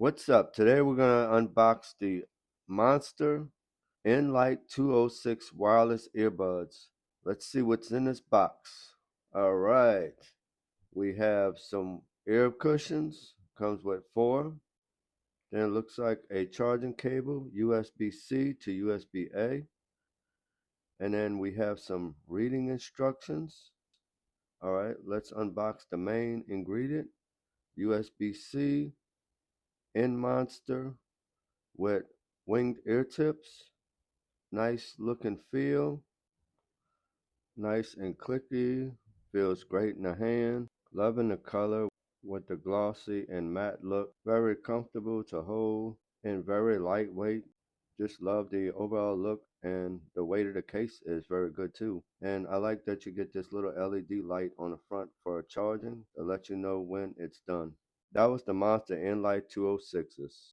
What's up? Today we're going to unbox the Monster N-Lite 206 wireless earbuds. Let's see what's in this box. All right. We have some ear cushions. Comes with 4. Then it looks like a charging cable, USB-C to USB-A. And then we have some reading instructions. All right, let's unbox the main ingredient, USB-C in Monster with winged ear tips. Nice look and feel. Nice and clicky. Feels great in the hand. Loving the color with the glossy and matte look. Very comfortable to hold and very lightweight. Just love the overall look, and the weight of the case is very good too. And I like that you get this little LED light on the front for charging to let you know when it's done. That was the Monster N-Lite 206s.